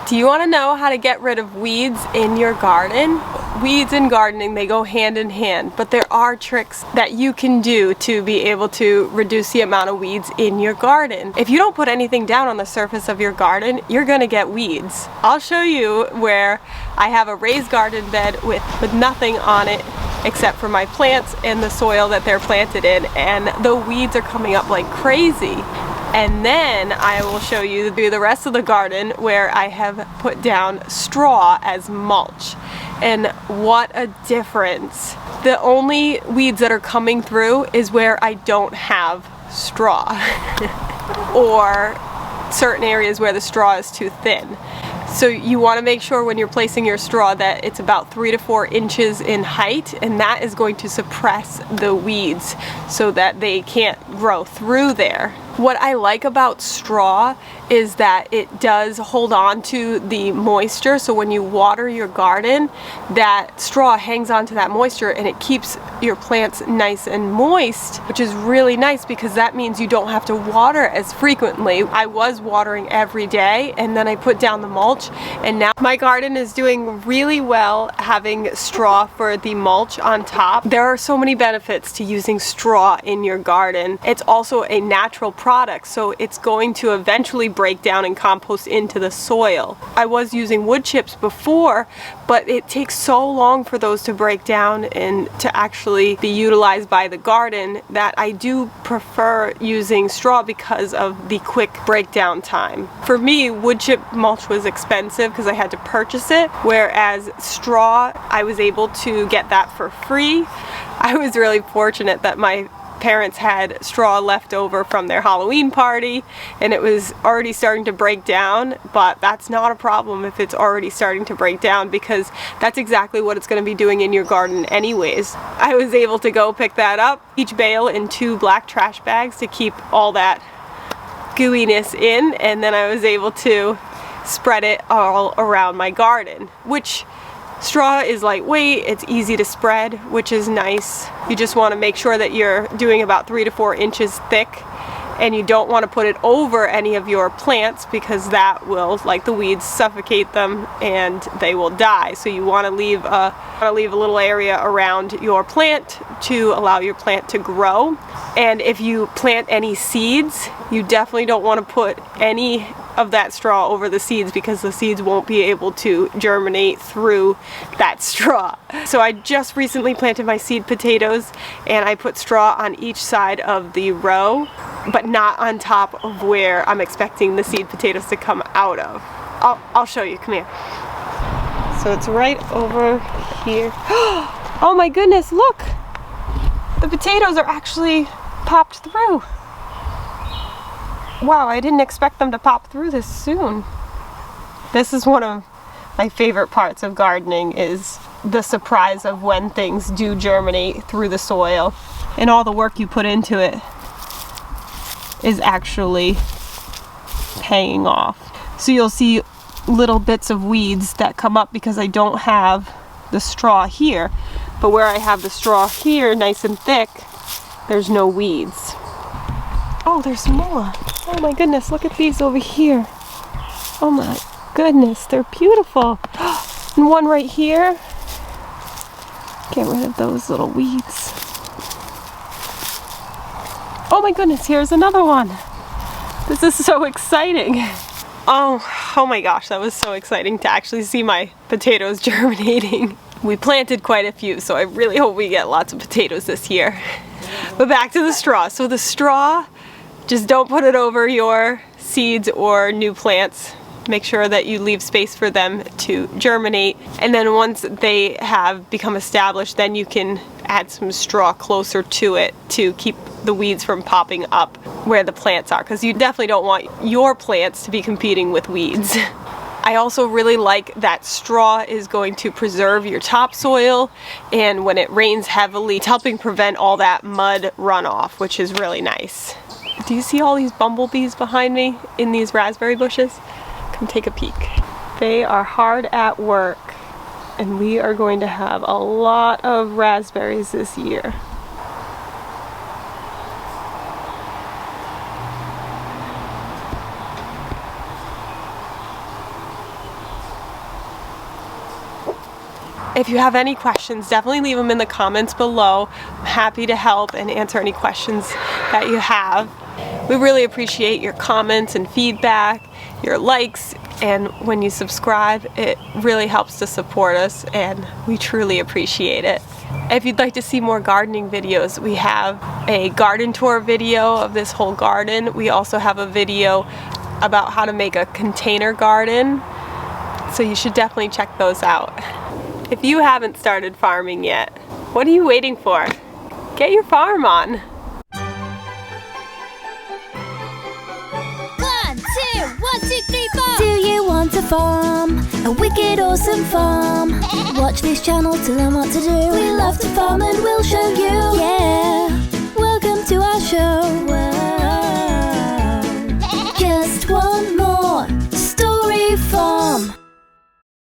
Do you want to know how to get rid of weeds in your garden? Weeds and gardening, they go hand in hand, but there are tricks that you can do to be able to reduce the amount of weeds in your garden. If you don't put anything down on the surface of your garden, you're gonna get weeds. I'll show you where I have a raised garden bed with nothing on it except for my plants and the soil that they're planted in, and the weeds are coming up like crazy. And then I will show you the rest of the garden where I have put down straw as mulch. And what a difference. The only weeds that are coming through is where I don't have straw or certain areas where the straw is too thin. So you want to make sure when you're placing your straw that it's about 3 to 4 inches in height, and that is going to suppress the weeds so that they can't grow through there. What I like about straw is that it does hold on to the moisture, so when you water your garden, that straw hangs on to that moisture and it keeps your plants nice and moist, which is really nice because that means you don't have to water as frequently. I was watering every day, and then I put down the mulch, and now my garden is doing really well having straw for the mulch on top. There are so many benefits to using straw in your garden. It's also a natural product, so it's going to eventually break down and compost into the soil. I was using wood chips before, but it takes so long for those to break down and to actually be utilized by the garden that I do prefer using straw because of the quick breakdown time. For me, wood chip mulch was expensive because I had to purchase it, whereas straw, I was able to get that for free. I was really fortunate that my parents had straw left over from their Halloween party, and it was already starting to break down, but that's not a problem if it's already starting to break down because that's exactly what it's going to be doing in your garden anyways. I was able to go pick that up, each bale in 2 black trash bags to keep all that gooiness in, and then I was able to spread it all around my garden, which straw is lightweight, it's easy to spread, which is nice. You just want to make sure that you're doing about 3 to 4 inches thick, and you don't want to put it over any of your plants because that will, like the weeds, suffocate them and they will die. So you want to leave a little area around your plant to allow your plant to grow. And if you plant any seeds, you definitely don't want to put any of that straw over the seeds because the seeds won't be able to germinate through that straw. So I just recently planted my seed potatoes, and I put straw on each side of the row, but not on top of where I'm expecting the seed potatoes to come out of. I'll show you, come here. So it's right over here. Oh my goodness, look! The potatoes are actually popped through. Wow, I didn't expect them to pop through this soon. This is one of my favorite parts of gardening, is the surprise of when things do germinate through the soil, and all the work you put into it is actually paying off. So you'll see little bits of weeds that come up because I don't have the straw here, but where I have the straw here nice and thick, there's no weeds. Oh, there's some more. Oh my goodness, look at these over here. Oh my goodness, they're beautiful. And one right here. Get rid of those little weeds. Oh my goodness, here's another one. This is so exciting. Oh my gosh, that was so exciting to actually see my potatoes germinating. We planted quite a few, so I really hope we get lots of potatoes this year. But back to the straw. So the straw, just don't put it over your seeds or new plants. Make sure that you leave space for them to germinate. And then once they have become established, then you can add some straw closer to it to keep the weeds from popping up where the plants are, because you definitely don't want your plants to be competing with weeds. I also really like that straw is going to preserve your topsoil, and when it rains heavily, it's helping prevent all that mud runoff, which is really nice. Do you see all these bumblebees behind me in these raspberry bushes? Come take a peek. They are hard at work, and we are going to have a lot of raspberries this year. if you have any questions, definitely leave them in the comments below. I'm happy to help and answer any questions that you have. We really appreciate your comments and feedback, your likes, and when you subscribe, it really helps to support us, and we truly appreciate it. If you'd like to see more gardening videos, we have a garden tour video of this whole garden. We also have a video about how to make a container garden, so you should definitely check those out. If you haven't started farming yet, what are you waiting for? Get your farm on! 1, 2, 1, 2, 3, 4. Do you want to farm? A wicked awesome farm? Watch this channel to learn what to do. We love to farm and we'll show you. Yeah, welcome to our show.